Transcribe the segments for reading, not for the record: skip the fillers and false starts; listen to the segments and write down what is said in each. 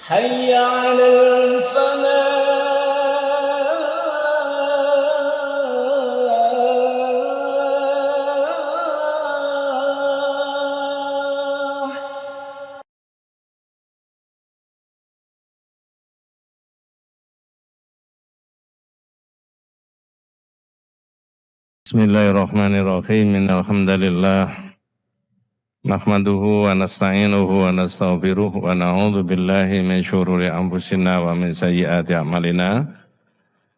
حي على الفلاح. Bismillahirrahmanirrahim. Innal hamdalillah nahmaduhu wa nasta'inuhu wa nastaghfiruh wa na'udzu billahi min syururi anfusina wa min sayyiati a'malina.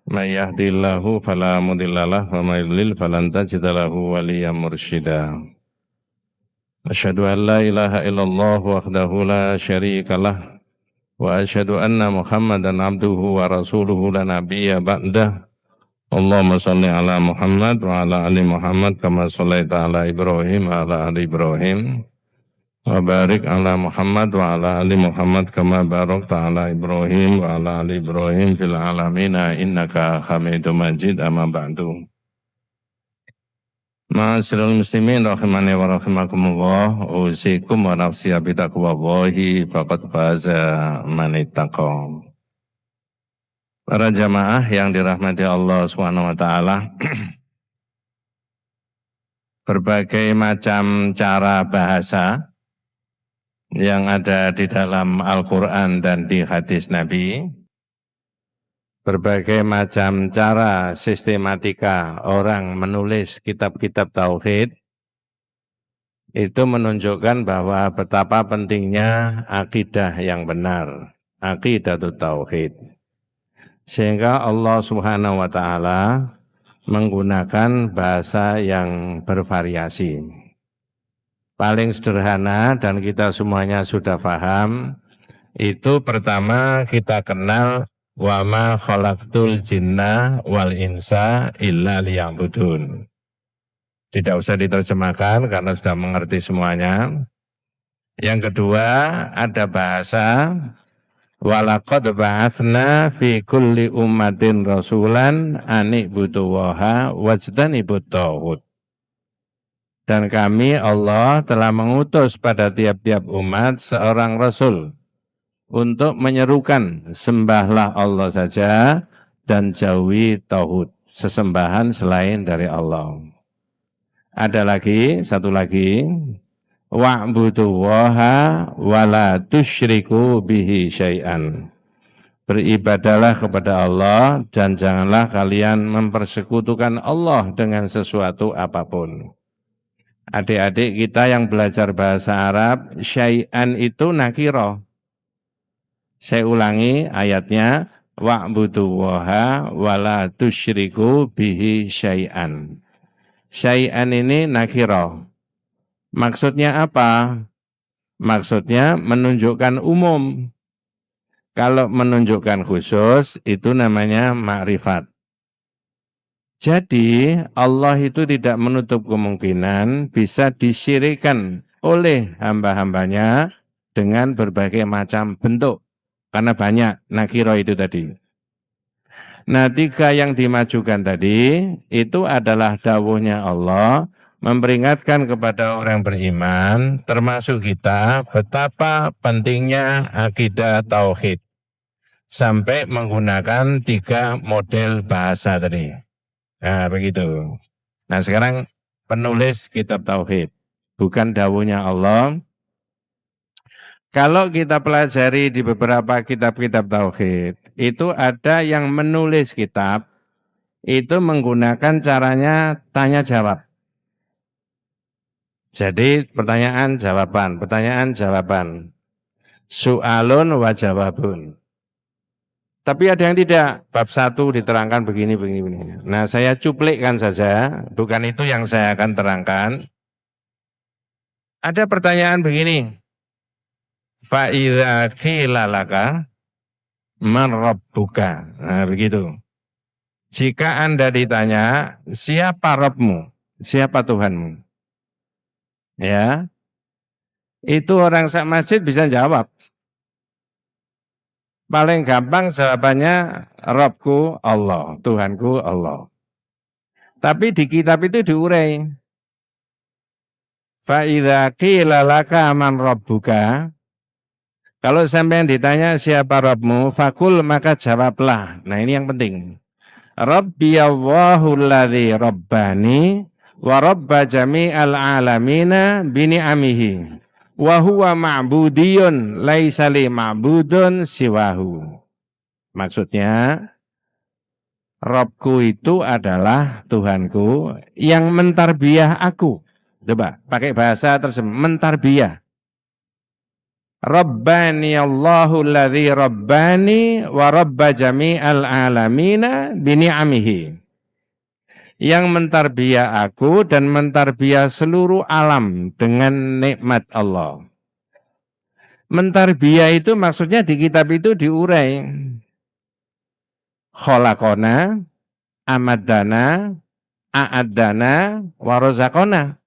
May yahdihillahu fala mudhillalah wa may yudlil falan tajida lahu waliyyan mursyida. Asyhadu an la ilaha illallah wahdahu la syarikalah wa asyhadu anna Muhammadan abduhu wa rasuluhu la nabiyya ba'dah. Allahumma salli ala Muhammad wa ala ali Muhammad kama shallaita ala Ibrahim wa ala ali Ibrahim wa barik ala Muhammad wa ala ali Muhammad kama barakta ala Ibrahim wa ala ali Ibrahim fil alamina innaka Hamidum Majid. Amma ba'du. Ma'asyiral muslimin rahimani wa rahimakumullah, usikum wa nafsi bi taqwallahi faqad faza man ittaqa. Para jamaah yang dirahmati Allah Subhanahu wa taala, berbagai macam cara bahasa yang ada di dalam Al-Qur'an dan di hadis Nabi, berbagai macam cara sistematika orang menulis kitab-kitab tauhid, itu menunjukkan bahwa betapa pentingnya akidah yang benar, aqidatut tauhid. Sehingga Allah Subhanahu wa taala menggunakan bahasa yang bervariasi. Paling sederhana dan kita semuanya sudah paham, itu pertama kita kenal wa ma khalaqtul jinna wal insa illa liya'budun. Tidak usah diterjemahkan karena sudah mengerti semuanya. Yang kedua ada bahasa walaqad ba'atsna fi kulli ummatin rasulan an i'budullaha wajtanibut taghut. Dan kami Allah telah mengutus pada tiap-tiap umat seorang rasul untuk menyerukan sembahlah Allah saja dan jauhi tauhid, sesembahan selain dari Allah. Ada lagi, satu lagi, wa'budullaha wa la tusyriku bihi syai'an. Beribadalah kepada Allah dan janganlah kalian mempersekutukan Allah dengan sesuatu apapun. Adik-adik kita yang belajar bahasa Arab, syai'an itu nakirah. Saya ulangi ayatnya, wa'budullaha wa la tusyriku bihi syai'an. Syai'an ini nakirah. Maksudnya apa? Maksudnya menunjukkan umum. Kalau menunjukkan khusus, itu namanya ma'rifat. Jadi, Allah itu tidak menutup kemungkinan bisa disyirikan oleh hamba-hambanya dengan berbagai macam bentuk. Karena banyak nakiro itu tadi. Nah, tiga yang dimajukan tadi, itu adalah dawuhnya Allah, memperingatkan kepada orang beriman, termasuk kita, betapa pentingnya akidah tauhid. Sampai menggunakan tiga model bahasa tadi. Nah, begitu. Nah, sekarang penulis kitab tauhid. Bukan dawuhnya Allah. Kalau kita pelajari di beberapa kitab-kitab tauhid, itu ada yang menulis kitab, itu menggunakan caranya tanya jawab. Jadi pertanyaan jawaban. Su'alun wa jawabun. Tapi ada yang tidak, bab 1 diterangkan begini. Nah, saya cuplikkan saja, bukan itu yang saya akan terangkan. Ada pertanyaan begini. Fa idza qila laka man rabbuka. Nah, begitu. Jika Anda ditanya, siapa Rabbmu? Siapa Tuhanmu? Ya. Itu orang sak masjid bisa jawab. Paling gampang jawabannya Rabbku Allah, Tuhanku Allah. Tapi di kitab itu diurai. Fa idza qila laka man rabbuka. Kalau sampean ditanya siapa Rabbmu, fakul maka jawablah. Nah ini yang penting. Rabbi Allahu alladzi rabbani wa rabba jami'al alamina bini'amihi wa huwa ma'budiyun laisa li ma'budun siwahu. Maksudnya, Robku itu adalah Tuhanku yang mentarbiyah aku. Coba pakai bahasa tersebut, mentarbiyah. Rabbani Allahu alladzi rabbani wa rabba jami'al alamina bini'amihi. Yang mentarbiyah aku dan mentarbiyah seluruh alam dengan nikmat Allah. Mentarbiyah itu maksudnya di kitab itu diurai. Kholakona, amadana, a'adana, warozakona.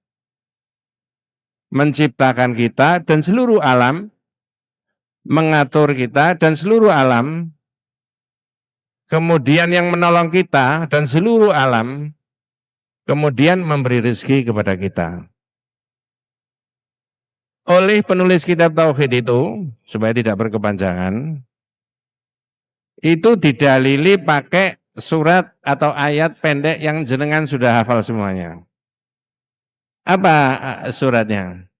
Menciptakan kita dan seluruh alam, mengatur kita dan seluruh alam, kemudian yang menolong kita dan seluruh alam, kemudian memberi rezeki kepada kita. Oleh penulis kitab Tauhid itu, supaya tidak berkepanjangan, itu didalili pakai surat atau ayat pendek yang jenengan sudah hafal semuanya. Apa suratnya?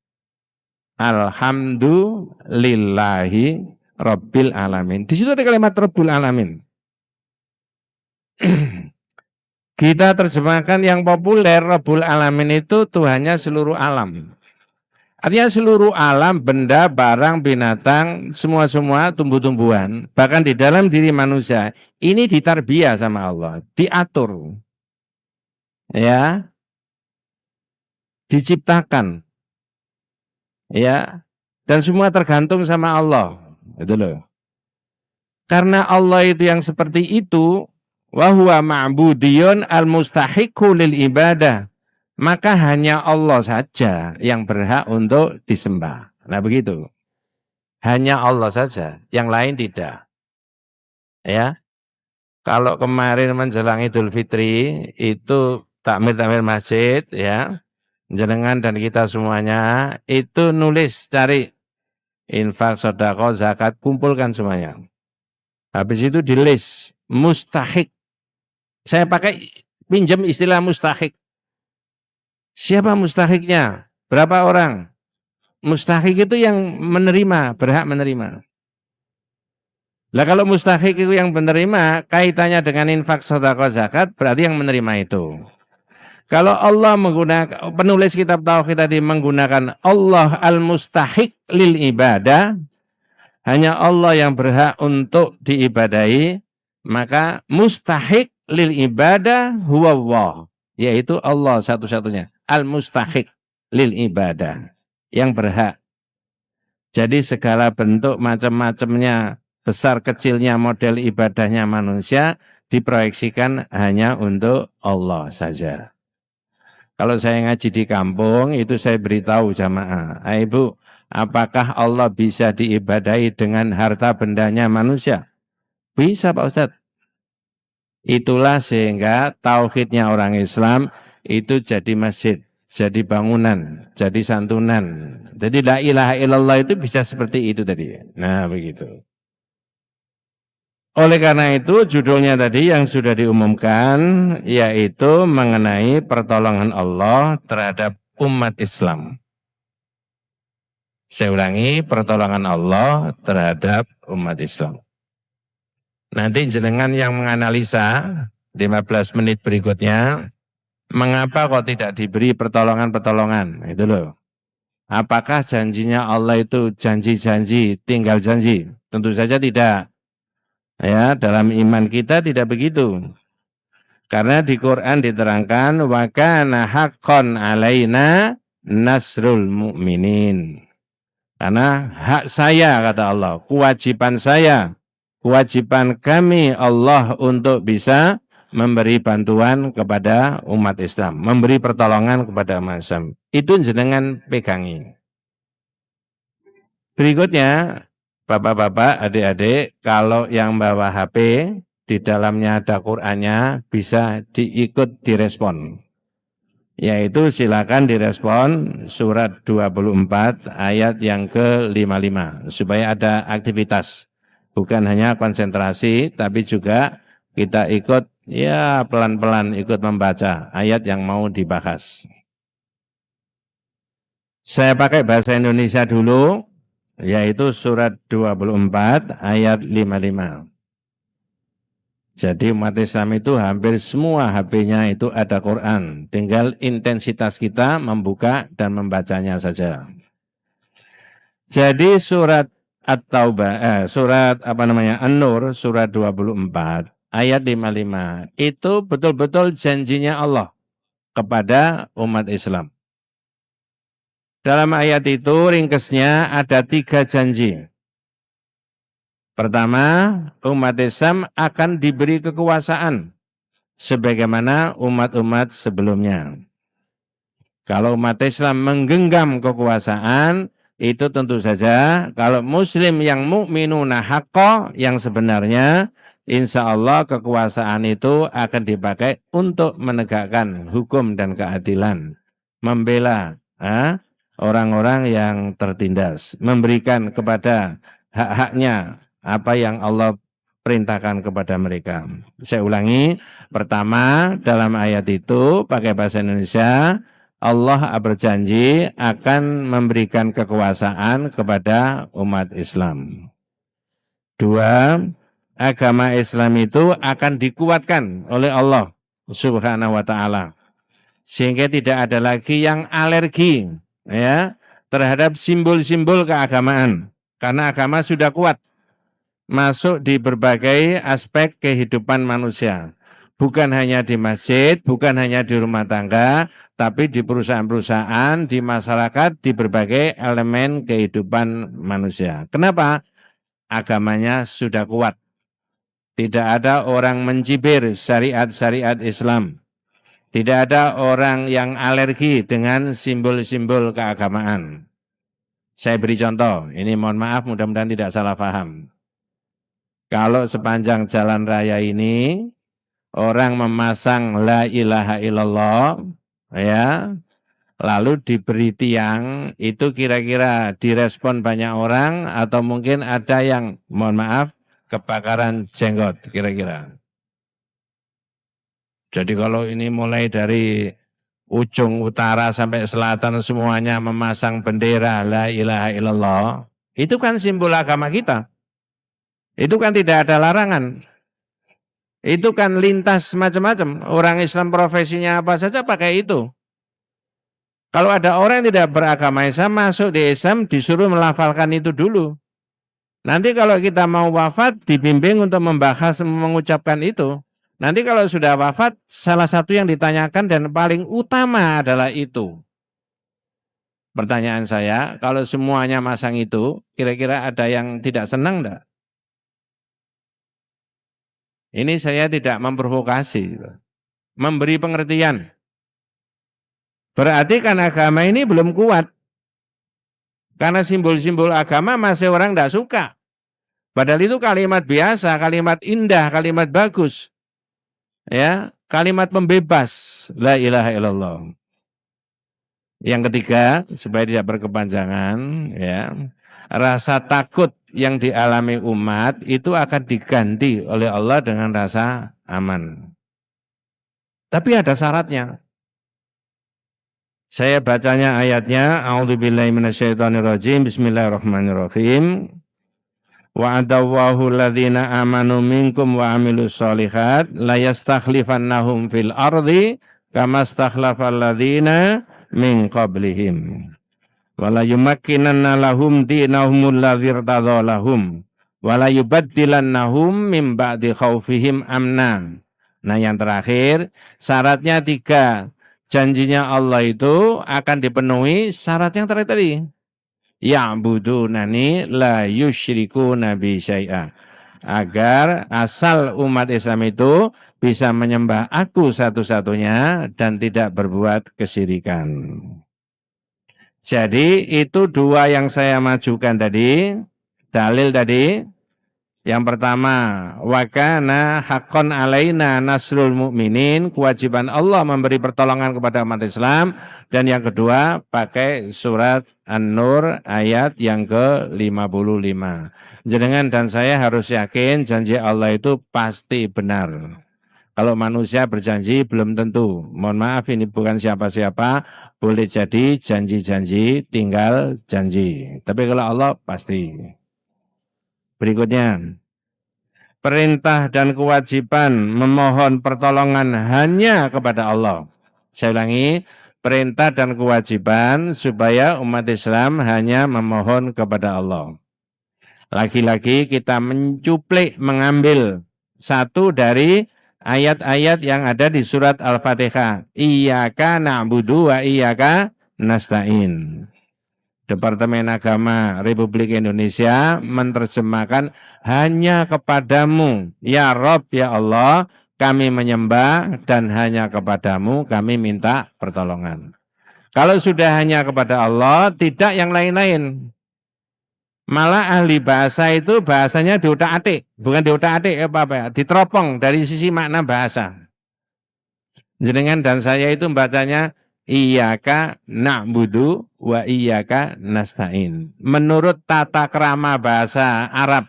Alhamdulillahi Rabbil Alamin. Di situ ada kalimat Rabbil Alamin. Kita terjemahkan yang populer, Rabbul Alamin itu Tuhannya seluruh alam. Artinya seluruh alam, benda, barang, binatang, semua-semua tumbuh-tumbuhan, bahkan di dalam diri manusia, ini ditarbiyah sama Allah, diatur. Ya. Diciptakan. Ya. Dan semua tergantung sama Allah. Itu loh. Karena Allah itu yang seperti itu, wa huwa ma'budiyun al-mustahiqu lil ibadah. Maka hanya Allah saja yang berhak untuk disembah. Nah begitu. Hanya Allah saja, yang lain tidak. Ya. Kalau kemarin menjelang Idul Fitri itu takmir masjid ya. Jenengan dan kita semuanya itu nulis cari infak, sedekah, zakat, kumpulkan semuanya. Habis itu di list mustahik. Saya pakai pinjam istilah mustahik. Siapa mustahiknya? Berapa orang? Mustahik itu yang menerima, berhak menerima. Lah kalau mustahik itu yang menerima, kaitannya dengan infak, sedekah, zakat, berarti yang menerima itu. Kalau Allah menggunakan, penulis kitab Tauhid tadi menggunakan Allah al-mustahik lil ibadah, hanya Allah yang berhak untuk diibadahi, maka mustahik lil ibadah huwa Allah, yaitu Allah satu-satunya, al-mustahik lil ibadah, yang berhak. Jadi segala bentuk macam-macamnya, besar kecilnya model ibadahnya manusia diproyeksikan hanya untuk Allah saja. Kalau saya ngaji di kampung, itu saya beritahu jamaah, Ibu, apakah Allah bisa diibadahi dengan harta bendanya manusia? Bisa Pak Ustadz. Itulah sehingga tauhidnya orang Islam itu jadi masjid, jadi bangunan, jadi santunan. Jadi la ilaha illallah itu bisa seperti itu tadi. Nah begitu. Oleh karena itu judulnya tadi yang sudah diumumkan yaitu mengenai pertolongan Allah terhadap umat Islam. Saya ulangi, pertolongan Allah terhadap umat Islam. Nanti jenengan yang menganalisa 15 menit berikutnya, mengapa kok tidak diberi pertolongan-pertolongan? Itu loh. Apakah janjinya Allah itu janji-janji, tinggal janji? Tentu saja tidak. Ya, dalam iman kita tidak begitu. Karena di Quran diterangkan wa kana haqqan alaina nasrul mu'minin. Karena hak saya kata Allah, kewajiban saya, kewajiban kami Allah untuk bisa memberi bantuan kepada umat Islam, memberi pertolongan kepada umat Islam. Itu jenengan pegangi. Berikutnya Bapak-bapak, adik-adik, kalau yang bawa HP, di dalamnya ada Qur'annya, bisa diikut direspon. Yaitu silakan direspon surat 24 ayat yang ke-55 supaya ada aktivitas. Bukan hanya konsentrasi tapi juga kita ikut ya pelan-pelan ikut membaca ayat yang mau dibahas. Saya pakai bahasa Indonesia dulu, yaitu surat 24 ayat 55. Jadi umat Islam itu hampir semua HP-nya itu ada Quran. Tinggal intensitas kita membuka dan membacanya saja. Jadi surat At-Taubah, An-Nur, surat 24, ayat 55, itu betul-betul janjinya Allah kepada umat Islam. Dalam ayat itu ringkesnya ada 3 janji. Pertama, umat Islam akan diberi kekuasaan sebagaimana umat-umat sebelumnya. Kalau umat Islam menggenggam kekuasaan, itu tentu saja kalau muslim yang mukminuna haqqo yang sebenarnya, insya Allah kekuasaan itu akan dipakai untuk menegakkan hukum dan keadilan, membela orang-orang yang tertindas, memberikan kepada hak-haknya apa yang Allah perintahkan kepada mereka. Saya ulangi, pertama dalam ayat itu pakai bahasa Indonesia, Allah berjanji akan memberikan kekuasaan kepada umat Islam. 2, agama Islam itu akan dikuatkan oleh Allah Subhanahu wa taala. Sehingga tidak ada lagi yang alergi ya terhadap simbol-simbol keagamaan. Karena agama sudah kuat masuk di berbagai aspek kehidupan manusia. Bukan hanya di masjid, bukan hanya di rumah tangga, tapi di perusahaan-perusahaan, di masyarakat, di berbagai elemen kehidupan manusia. Kenapa? Agamanya sudah kuat. Tidak ada orang mencibir syariat-syariat Islam. Tidak ada orang yang alergi dengan simbol-simbol keagamaan. Saya beri contoh, ini mohon maaf mudah-mudahan tidak salah paham. Kalau sepanjang jalan raya ini orang memasang la ilaha illallah ya, lalu diberi tiang, itu kira-kira direspon banyak orang atau mungkin ada yang mohon maaf kebakaran jenggot kira-kira. Jadi kalau ini mulai dari ujung utara sampai selatan semuanya memasang bendera la ilaha illallah, itu kan simbol agama kita. Itu kan tidak ada larangan. Itu kan lintas macam-macam. Orang Islam profesinya apa saja pakai itu. Kalau ada orang yang tidak beragama Islam masuk di Islam disuruh melafalkan itu dulu. Nanti kalau kita mau wafat dibimbing untuk membahas mengucapkan itu. Nanti kalau sudah wafat salah satu yang ditanyakan dan paling utama adalah itu. Pertanyaan saya, kalau semuanya masang itu, kira-kira ada yang tidak senang enggak? Ini saya tidak memprovokasi, memberi pengertian. Berarti kan agama ini belum kuat. Karena simbol-simbol agama masih orang tidak suka. Padahal itu kalimat biasa, kalimat indah, kalimat bagus. Ya, kalimat pembebas, la ilaha illallah. Yang ketiga, supaya tidak berkepanjangan, ya, rasa takut yang dialami umat itu akan diganti oleh Allah dengan rasa aman. Tapi ada syaratnya. Saya bacanya ayatnya, a'udzubillahi minasyaitonirrajim, bismillahirrahmanirrahim. Wa'adallahu alladhina amanu minkum wa amilus sholihat la yastakhlifannahum fil ardi kama stakhlafal ladzina min qablihim. Wala yumakkinanna lahum dinahumul ladzi irtadha lahum wala yubaddilannahum min ba'di khaufihim amnan. Nah yang terakhir syaratnya 3. Janjinya Allah itu akan dipenuhi syarat yang terakhir tadi. Ya'budunani la yusyriku nabi syai'a. Agar asal umat Islam itu bisa menyembah aku satu-satunya dan tidak berbuat kesyirikan. Jadi itu 2 yang saya majukan tadi, dalil tadi, Yang pertama, wa kana haqqan alaina nasrul mu'minin, kewajiban Allah memberi pertolongan kepada umat Islam. Dan yang kedua, pakai surat An-Nur ayat yang ke-55. Jenengan dan saya harus yakin janji Allah itu pasti benar. Kalau manusia berjanji belum tentu. Mohon maaf, ini bukan siapa-siapa, boleh jadi janji-janji tinggal janji. Tapi kalau Allah pasti. Berikutnya, perintah dan kewajiban memohon pertolongan hanya kepada Allah. Saya ulangi, perintah dan kewajiban supaya umat Islam hanya memohon kepada Allah. Lagi-lagi kita mencuplik, mengambil satu dari ayat-ayat yang ada di surat Al-Fatihah. Iyyaka na'budu wa iyyaka nasta'in. Departemen Agama Republik Indonesia menerjemahkan hanya kepadamu, ya Rob, ya Allah, kami menyembah dan hanya kepadamu kami minta pertolongan. Kalau sudah hanya kepada Allah, tidak yang lain-lain. Malah ahli bahasa itu bahasanya diotak-atik, bukan diotak-atik apa-apa, diteropong dari sisi makna bahasa. Jenengan dan saya itu bacanya iyyaka na'budu wa iyyaka nasta'in. Menurut tata krama bahasa Arab,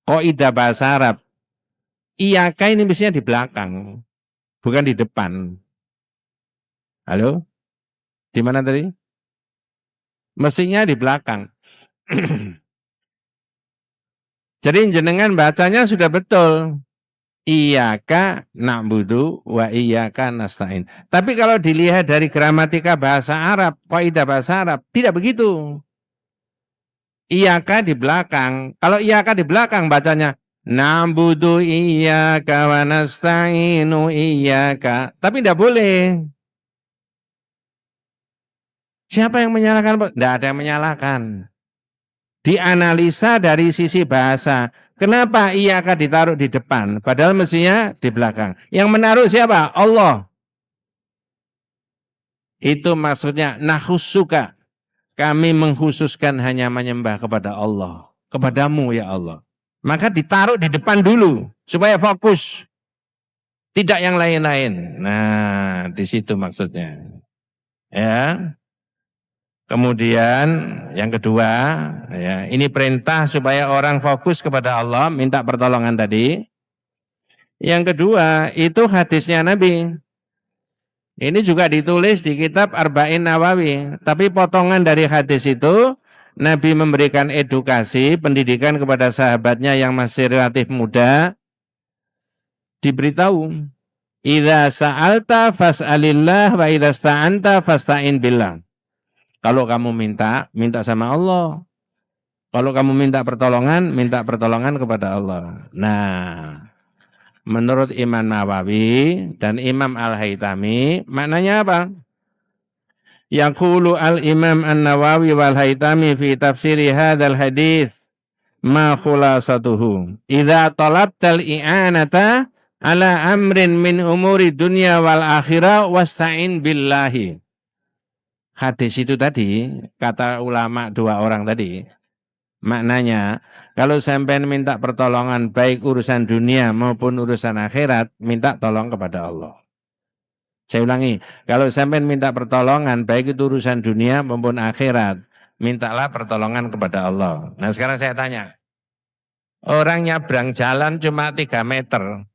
kaidah bahasa Arab, iyyaka ini mestinya di belakang, bukan di depan. Halo? Di mana tadi? Mestinya di belakang. Jadi jenengan bacanya sudah betul. Iyyaka na'budu wa iyyaka nasta'in. Tapi kalau dilihat dari gramatika bahasa Arab, kaidah bahasa Arab, tidak begitu. Iyyaka di belakang. Kalau iyyaka di belakang bacanya na'budu iyyaka wa nasta'inu iyyaka. Tapi tidak boleh. Siapa yang menyalahkan? Tidak ada yang menyalahkan. Dianalisa dari sisi bahasa. Kenapa iyyaka ditaruh di depan? Padahal mestinya di belakang. Yang menaruh siapa? Allah. Itu maksudnya nakhussuka. Kami mengkhususkan hanya menyembah kepada Allah. Kepadamu ya Allah. Maka ditaruh di depan dulu. Supaya fokus. Tidak yang lain-lain. Nah, di situ maksudnya. Ya. Kemudian yang kedua, ya, ini perintah supaya orang fokus kepada Allah, minta pertolongan tadi. Yang kedua, itu hadisnya Nabi. Ini juga ditulis di kitab Arba'in Nawawi. Tapi potongan dari hadis itu, Nabi memberikan edukasi, pendidikan kepada sahabatnya yang masih relatif muda. Diberitahu, idza sa'alta fas'alillah wa idza sta'anta fasta'in billah. Kalau kamu minta, minta sama Allah. Kalau kamu minta pertolongan kepada Allah. Nah, menurut Imam Nawawi dan Imam Al-Haytami, maknanya apa? Yaqulu al-Imam An-Nawawi wal-Haytami fi tafsiri hadzal hadis ma khulasatuhu. Idza talabtal i'anata ala amrin min umuri dunya wal akhirah wasta'in billahi. Hadis itu tadi, kata ulama dua orang tadi, maknanya kalau sampai minta pertolongan baik urusan dunia maupun urusan akhirat, minta tolong kepada Allah. Saya ulangi, kalau sampai minta pertolongan baik itu urusan dunia maupun akhirat, mintalah pertolongan kepada Allah. Nah sekarang saya tanya, orang nyabrang jalan cuma 3 meter,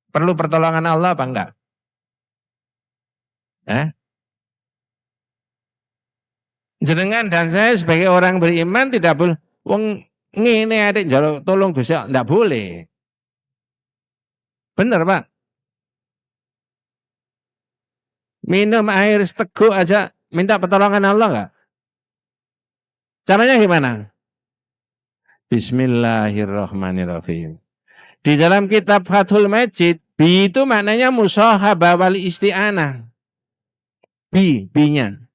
perlu pertolongan Allah apa enggak? Jenengan dan saya sebagai orang beriman tidak boleh wong ngene adik njaluk tolong Gusti, enggak boleh. Benar, Pak? Minum air seteguk aja minta pertolongan Allah enggak? Caranya gimana? Bismillahirrahmanirrahim. Di dalam kitab Fathul Majid, bi itu maknanya musahabah wal isti'anah. Bi-nya.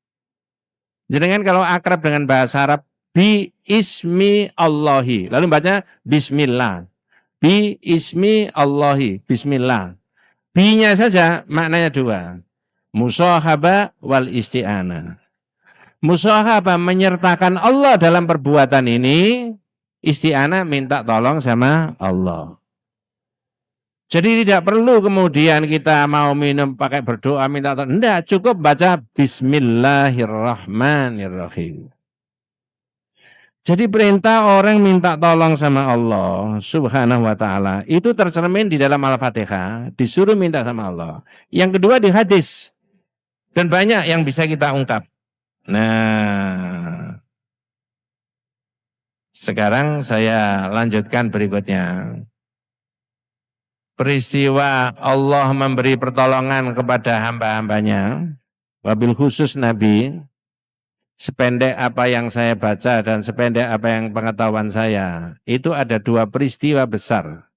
Jenengan kalau akrab dengan bahasa Arab, bi ismi Allahi. Lalu baca bismillah. Bi ismi Allahi. Bismillah. Bi-nya saja maknanya 2. Musahabah wal isti'anah. Musahabah menyertakan Allah dalam perbuatan ini, isti'anah minta tolong sama Allah. Jadi tidak perlu kemudian kita mau minum pakai berdoa minta tolong. Tidak, cukup baca Bismillahirrahmanirrahim. Jadi perintah orang minta tolong sama Allah subhanahu wa ta'ala itu tercermin di dalam Al-Fatihah. Disuruh minta sama Allah. Yang kedua di hadis. Dan banyak yang bisa kita ungkap. Nah, sekarang saya lanjutkan berikutnya. Peristiwa Allah memberi pertolongan kepada hamba-hambanya, wabil khusus Nabi, sependek apa yang saya baca dan sependek apa yang pengetahuan saya, itu ada dua peristiwa besar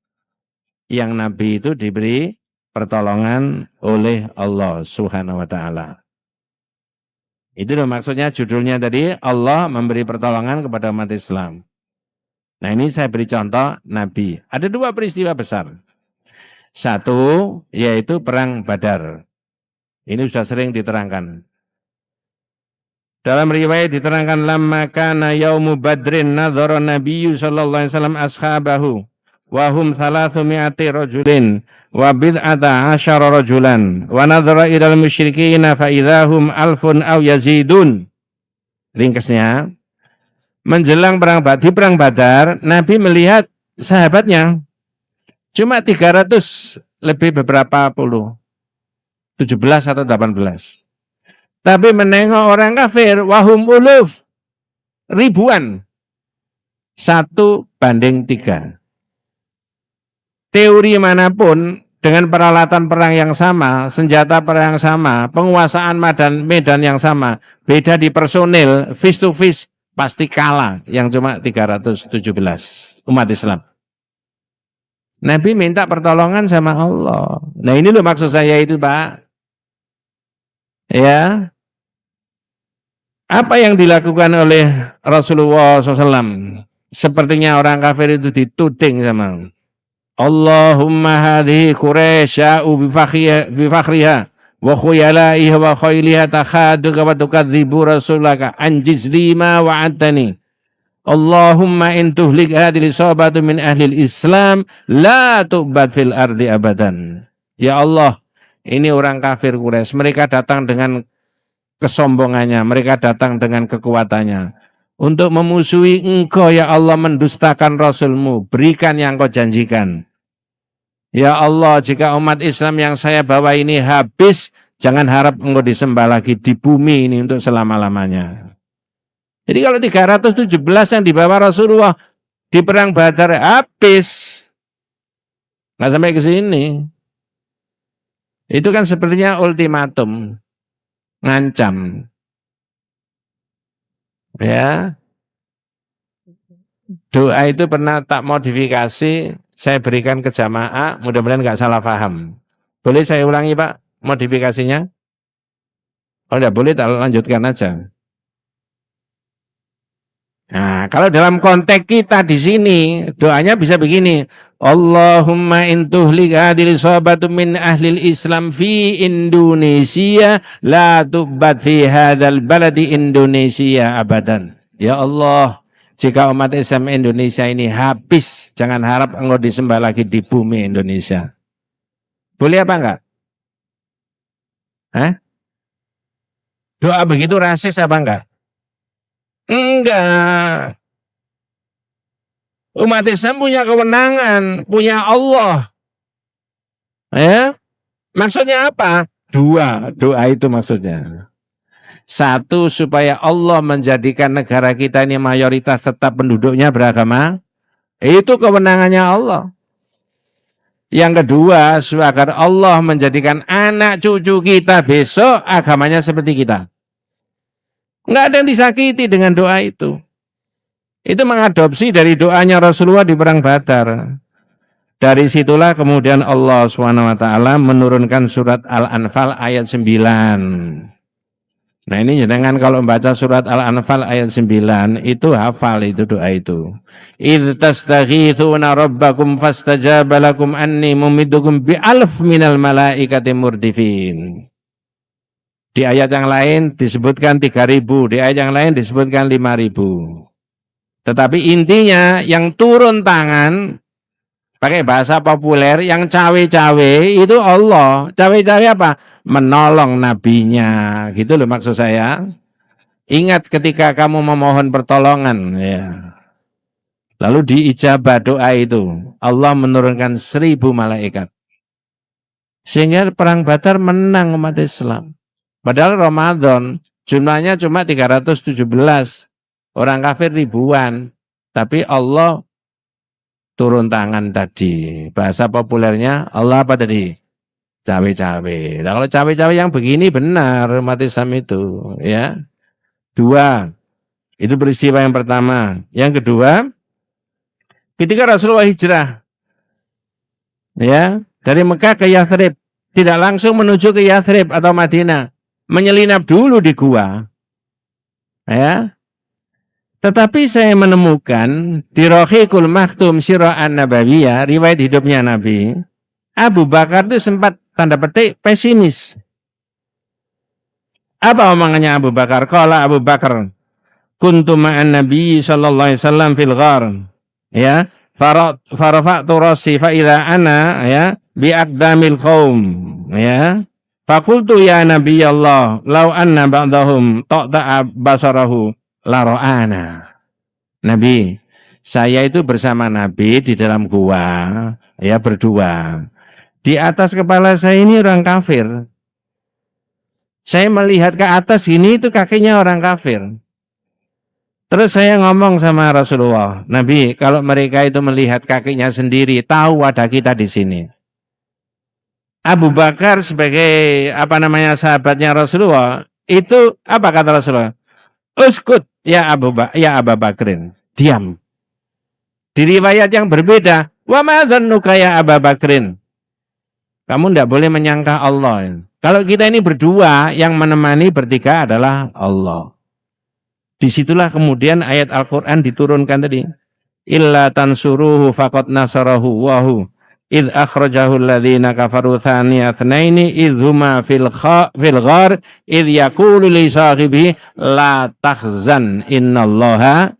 yang Nabi itu diberi pertolongan oleh Allah Subhanahu wa ta'ala. Itu loh maksudnya judulnya tadi, Allah memberi pertolongan kepada umat Islam. Nah ini saya beri contoh Nabi. Ada dua peristiwa besar. Satu, yaitu Perang Badar. Ini sudah sering diterangkan. Dalam riwayat diterangkan, lamma kana yaumu badrin nadhara nabiyyu sallallahu alaihi wasallam ashabahu wa hum 300 rajulin wa bid'ata 10 rajulan wa nadhara ilal musyrikin fa idahum alfun aw yazidun. Ringkasnya, menjelang di perang Badar, Nabi melihat sahabatnya cuma 300 lebih beberapa puluh, 17 atau 18. Tapi menengok orang kafir, wahum uluf, ribuan. 1:3. Teori manapun, dengan peralatan perang yang sama, senjata perang yang sama, penguasaan medan yang sama, beda di personil, face to face, pasti kalah yang cuma 317 umat Islam. Nabi minta pertolongan sama Allah. Nah ini loh maksud saya itu Pak. Ya, apa yang dilakukan oleh Rasulullah SAW? Sepertinya orang kafir itu dituding sama Allahumma hadhihi Quraisya'u bifakhriha wa khuyalaiha wa khayliha takhaduka wa tukadzibu rasulaka anjiz lima wa'adtani. Allahumma in tuhlik hadhil isabatu min ahlil Islam la tu'bad fil ardi abadan. Ya Allah, ini orang kafir Quraisy, mereka datang dengan kesombongannya, mereka datang dengan kekuatannya untuk memusuhi engkau ya Allah, mendustakan Rasulmu, berikan yang kau janjikan. Ya Allah, jika umat Islam yang saya bawa ini habis, jangan harap engkau disembah lagi di bumi ini untuk selama-lamanya. Jadi kalau 317 yang dibawa Rasulullah di perang Badar habis, nggak sampai ke sini. Itu kan sepertinya ultimatum, ngancam. Ya, doa itu pernah tak modifikasi, saya berikan ke jamaah, mudah-mudahan nggak salah paham. Boleh saya ulangi Pak modifikasinya? Oh tidak boleh, tak lanjutkan aja. Nah, kalau dalam konteks kita di sini, doanya bisa begini. Allahumma in tuhlik hadhil isabatu min ahlil Islam fi Indonesia la tu'bad fi hadzal baladi Indonesia abadan. Ya Allah, jika umat Islam Indonesia ini habis, jangan harap engkau disembah lagi di bumi Indonesia. Boleh apa enggak? Hah? Doa begitu rasis apa enggak? Enggak. Umat Islam punya kewenangan, punya Allah. Ya, maksudnya apa? Dua, doa itu maksudnya. Satu, supaya Allah menjadikan negara kita ini mayoritas tetap penduduknya beragama. Itu kewenangannya Allah. Yang kedua, agar Allah menjadikan anak cucu kita besok agamanya seperti kita. Enggak ada yang disakiti dengan doa itu. Itu mengadopsi dari doanya Rasulullah di perang Badar. Dari situlah kemudian Allah SWT menurunkan surat Al-Anfal ayat 9. Nah ini jangan kalau membaca surat Al-Anfal ayat 9 itu hafal itu doa itu. Idh tastaghithuna rabbakum fastajaba lakum anni mumiddukum bi'alf minal malaikati murdifin. Di ayat yang lain disebutkan 3.000, di ayat yang lain disebutkan 5.000. Tetapi intinya yang turun tangan pakai bahasa populer yang cawe-cawe itu Allah. Cawe-cawe apa? Menolong nabinya. Gitu loh maksud saya. Ingat ketika kamu memohon pertolongan ya. Lalu diijabah doa itu. Allah menurunkan 1000 malaikat. Sehingga perang Badar menang umat Islam. Padahal Ramadan jumlahnya cuma 317. Orang kafir ribuan. Tapi Allah turun tangan tadi. Bahasa populernya Allah apa tadi? Cawe-cawe. Nah, kalau cawe-cawe yang begini benar umat Islam itu. Ya. 2. Itu peristiwa yang pertama. Yang kedua, ketika Rasulullah hijrah. Ya, dari Mekah ke Yathrib. Tidak langsung menuju ke Yathrib atau Madinah. Menyelinap dulu di gua. Ya. Tetapi saya menemukan di Rahiqul Maktum Sira'an Nabawiyah, riwayat hidupnya Nabi, Abu Bakar itu sempat tanda petik pesimis. Apa omongannya Abu Bakar? Qala Abu Bakar, kuntu ma'an Nabi sallallahu alaihi wasallam fil ghar. Ya, farafa'tu rasi fa idza ana ya bi aqdamil qaum. Ya. Fakultu ya Nabi Allah, lau anna ba'dahum ta'ta'a basarahu la ra'ana. Nabi, saya itu bersama Nabi di dalam gua, ya berdua. Di atas kepala saya ini orang kafir. Saya melihat ke atas ini itu kakinya orang kafir. Terus saya ngomong sama Rasulullah, Nabi, kalau mereka itu melihat kakinya sendiri, tahu ada kita di sini. Abu Bakar sebagai sahabatnya Rasulullah, itu apa kata Rasulullah? Uskut ya Abu Bakrin, diam. Di riwayat yang berbeda, wa ma dzannuka ya Abu Bakrin. Kamu tidak boleh menyangka Allah. Kalau kita ini berdua, yang menemani bertiga adalah Allah. Disitulah kemudian ayat Al-Quran diturunkan tadi. Illa tansuruhu faqad nasarahu wahu. Idh akhrajahu alladhina kafaru thaniya thnaini idhuma fil ghar idh yaqulu li sahibihi la tahzan innallaha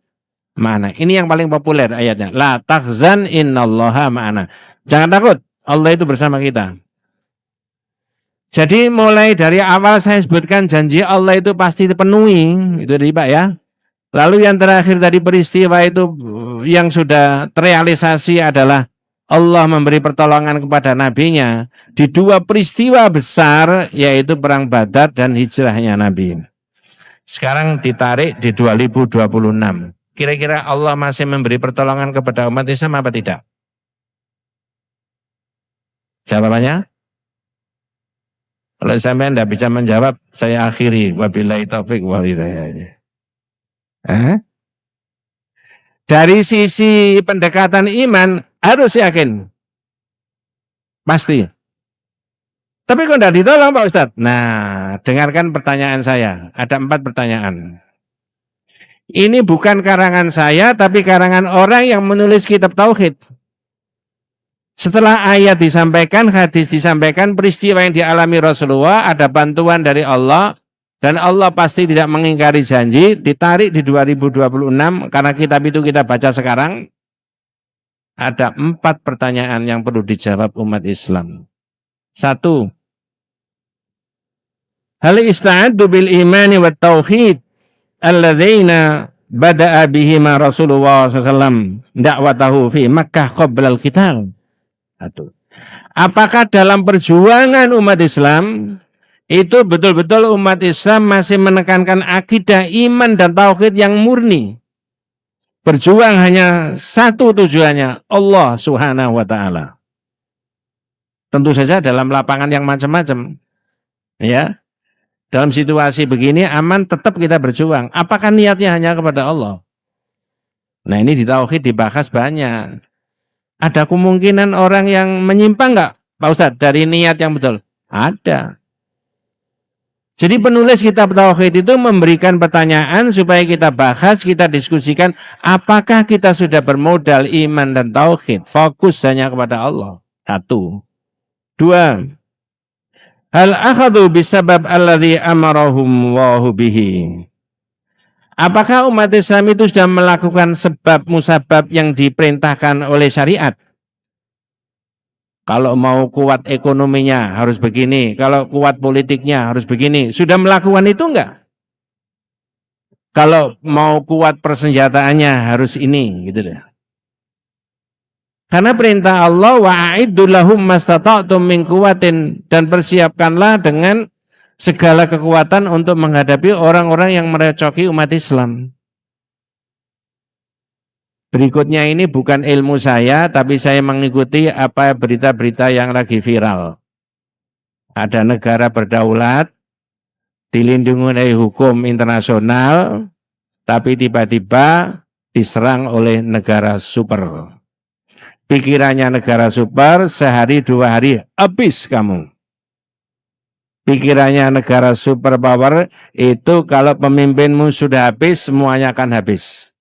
ma'ana. Ini yang paling populer ayatnya. La tahzan innallaha ma'ana. Jangan takut, Allah itu bersama kita. Jadi mulai dari awal saya sebutkan janji Allah itu pasti dipenuhi. Itu tadi Pak ya. Lalu yang terakhir tadi peristiwa itu yang sudah terrealisasi adalah Allah memberi pertolongan kepada nabinya di dua peristiwa besar, yaitu perang Badar dan hijrahnya Nabi. Sekarang ditarik di 2026. Kira-kira Allah masih memberi pertolongan kepada umat Islam apa tidak? Jawabannya? Kalau sampai Anda bisa menjawab, saya akhiri. Wabillahi taufik wal hidayah. Dari sisi pendekatan iman, harus yakin. Pasti. Tapi kok tidak ditolong Pak Ustadz? Nah, dengarkan pertanyaan saya. Ada 4 pertanyaan. Ini bukan karangan saya, tapi karangan orang yang menulis kitab Tauhid. Setelah ayat disampaikan, hadis disampaikan, peristiwa yang dialami Rasulullah, ada bantuan dari Allah, dan Allah pasti tidak mengingkari janji, ditarik di 2026, karena kitab itu kita baca sekarang. Ada 4 pertanyaan yang perlu dijawab umat Islam. 1. Hal ista'addu bil imani wa tauhid alladzina bada'a bihima Rasulullah SAW dakwatahu fi Makkah qabla al-qital. 1. Apakah dalam perjuangan umat Islam itu betul-betul umat Islam masih menekankan akidah iman dan tauhid yang murni? Berjuang hanya satu tujuannya, Allah Subhanahu wa Ta'ala. Tentu saja dalam lapangan yang macam-macam. Ya. Dalam situasi begini aman tetap kita berjuang. Apakah niatnya hanya kepada Allah? Nah, ini di tauhid dibahas banyak. Ada kemungkinan orang yang menyimpang enggak, Pak Ustadz, dari niat yang betul? Ada. Jadi penulis kitab Tauhid itu memberikan pertanyaan supaya kita bahas, kita diskusikan apakah kita sudah bermodal iman dan Tauhid. Fokus hanya kepada Allah. 1. 2. Hal akhadhu bisabab alladhi amarahum wahu bihi. Apakah umat Islam itu sudah melakukan sebab musabab yang diperintahkan oleh syariat? Kalau mau kuat ekonominya harus begini, kalau kuat politiknya harus begini. Sudah melakukan itu enggak? Kalau mau kuat persenjataannya harus ini, gitu deh. Karena perintah Allah wa'iddu lahum mastata'tum min quwwatin, dan persiapkanlah dengan segala kekuatan untuk menghadapi orang-orang yang merecoki umat Islam. Berikutnya ini bukan ilmu saya, tapi saya mengikuti apa berita-berita yang lagi viral. Ada negara berdaulat, dilindungi oleh hukum internasional, tapi tiba-tiba diserang oleh negara super. Pikirannya negara super, sehari dua hari habis kamu. Pikirannya negara superpower itu kalau pemimpinmu sudah habis, semuanya akan habis.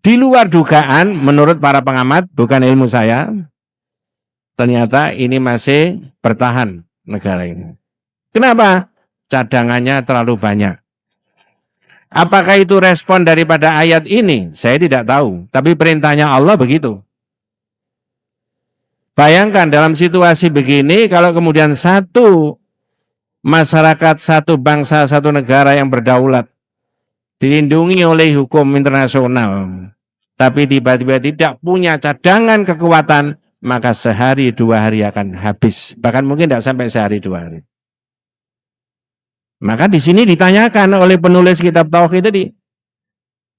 Di luar dugaan, menurut para pengamat, bukan ilmu saya, ternyata ini masih bertahan negara ini. Kenapa? Cadangannya terlalu banyak. Apakah itu respon daripada ayat ini? Saya tidak tahu, tapi perintahnya Allah begitu. Bayangkan dalam situasi begini, kalau kemudian satu masyarakat, satu bangsa, satu negara yang berdaulat, dilindungi oleh hukum internasional, tapi tiba-tiba tidak punya cadangan kekuatan, maka sehari dua hari akan habis. Bahkan mungkin tidak sampai sehari dua hari. Maka di sini ditanyakan oleh penulis kitab Tauhid tadi,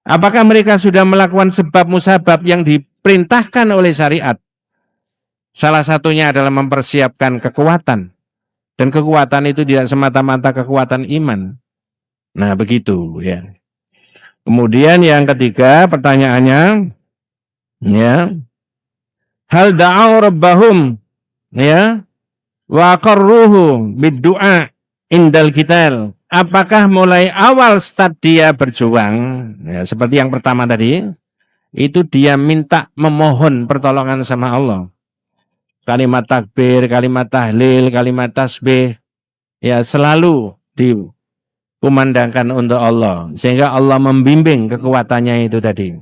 apakah mereka sudah melakukan sebab musabab yang diperintahkan oleh syariat? Salah satunya adalah mempersiapkan kekuatan. Dan kekuatan itu tidak semata-mata kekuatan iman. Nah, begitu ya. Kemudian yang ketiga pertanyaannya, ya, hal da'au rabbahum, ya, wa aqarruhu bid-du'a indal qital. Apakah mulai awal start dia berjuang, ya, seperti yang pertama tadi, itu dia minta memohon pertolongan sama Allah. Kalimat takbir, kalimat tahlil, kalimat tasbih, ya selalu dikumandangkan untuk Allah. Sehingga Allah membimbing kekuatannya itu tadi.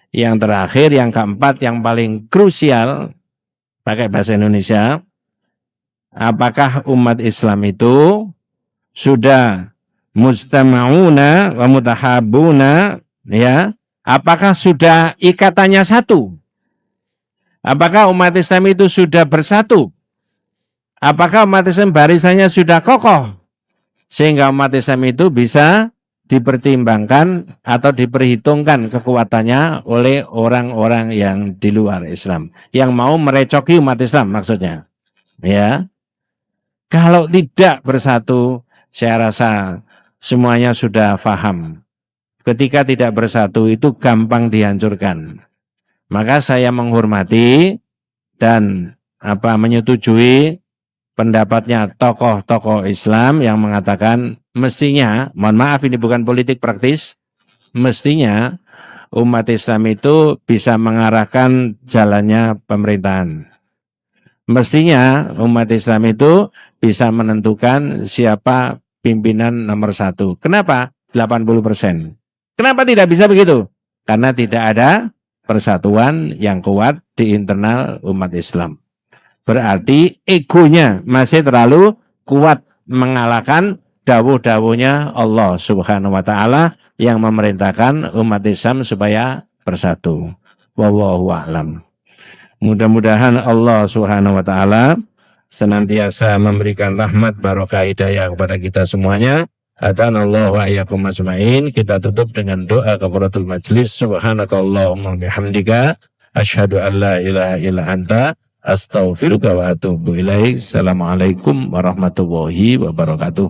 Yang terakhir, yang keempat, yang paling krusial, pakai bahasa Indonesia, apakah umat Islam itu sudah mustama'una wa mutahabuna, ya? Apakah sudah ikatannya satu? Apakah umat Islam itu sudah bersatu? Apakah umat Islam barisannya sudah kokoh? Sehingga umat Islam itu bisa dipertimbangkan atau diperhitungkan kekuatannya oleh orang-orang yang di luar Islam. Yang mau merecoki umat Islam maksudnya. Ya. Kalau tidak bersatu, saya rasa semuanya sudah paham. Ketika tidak bersatu itu gampang dihancurkan. Maka saya menghormati dan menyetujui pendapatnya tokoh-tokoh Islam yang mengatakan mestinya, mohon maaf ini bukan politik praktis, mestinya umat Islam itu bisa mengarahkan jalannya pemerintahan. Mestinya umat Islam itu bisa menentukan siapa pimpinan nomor 1. Kenapa? 80%. Kenapa tidak bisa begitu? Karena tidak ada persatuan yang kuat di internal umat Islam. Berarti egonya masih terlalu kuat mengalahkan dawuh-dawuhnya Allah Subhanahu wa taala yang memerintahkan umat Islam supaya bersatu. Wallahu a'lam. Mudah-mudahan Allah Subhanahu wa taala senantiasa memberikan rahmat barokah hidayah kepada kita semuanya. Atanallahu wa iyyakum ajmain. Kita tutup dengan doa kafaratul majlis. Subhanakallahumma bihamdika asyhadu an la ilaha illa anta astaghfiruka wa atubu ilaik. Assalamualaikum warahmatullahi wabarakatuh.